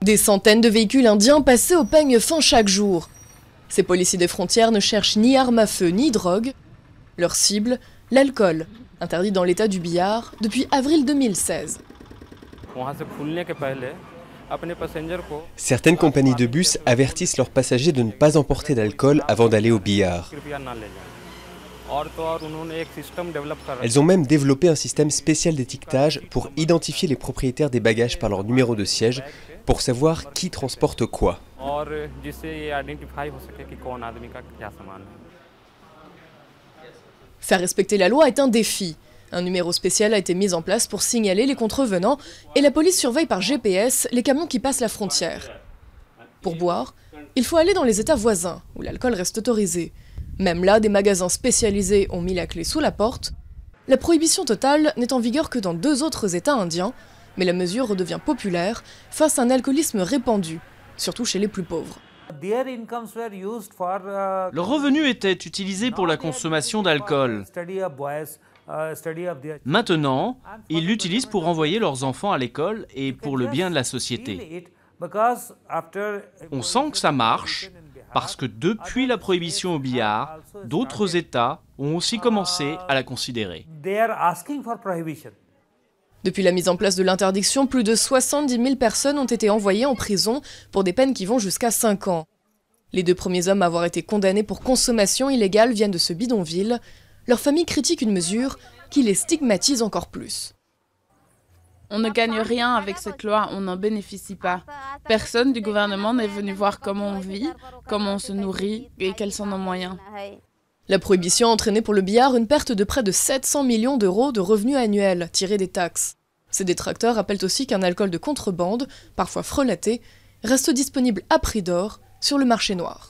Des centaines de véhicules indiens passaient au peigne fin chaque jour. Ces policiers des frontières ne cherchent ni armes à feu ni drogue. Leur cible, l'alcool, interdit dans l'état du Bihar depuis avril 2016. Certaines compagnies de bus avertissent leurs passagers de ne pas emporter d'alcool avant d'aller au Bihar. Elles ont même développé un système spécial d'étiquetage pour identifier les propriétaires des bagages par leur numéro de siège, pour savoir qui transporte quoi. Faire respecter la loi est un défi. Un numéro spécial a été mis en place pour signaler les contrevenants et la police surveille par GPS les camions qui passent la frontière. Pour boire, il faut aller dans les États voisins, où l'alcool reste autorisé. Même là, des magasins spécialisés ont mis la clé sous la porte. La prohibition totale n'est en vigueur que dans 2 autres États indiens, mais la mesure redevient populaire face à un alcoolisme répandu, surtout chez les plus pauvres. Le revenu était utilisé pour la consommation d'alcool. Maintenant, ils l'utilisent pour envoyer leurs enfants à l'école et pour le bien de la société. On sent que ça marche, parce que depuis la prohibition au Bihar, d'autres États ont aussi commencé à la considérer. Depuis la mise en place de l'interdiction, plus de 70 000 personnes ont été envoyées en prison pour des peines qui vont jusqu'à 5 ans. Les 2 premiers hommes à avoir été condamnés pour consommation illégale viennent de ce bidonville. Leur famille critique une mesure qui les stigmatise encore plus. On ne gagne rien avec cette loi, on n'en bénéficie pas. Personne du gouvernement n'est venu voir comment on vit, comment on se nourrit et quels sont nos moyens. La prohibition a entraîné pour le Bihar une perte de près de 700 millions d'euros de revenus annuels tirés des taxes. Ces détracteurs rappellent aussi qu'un alcool de contrebande, parfois frelaté, reste disponible à prix d'or sur le marché noir.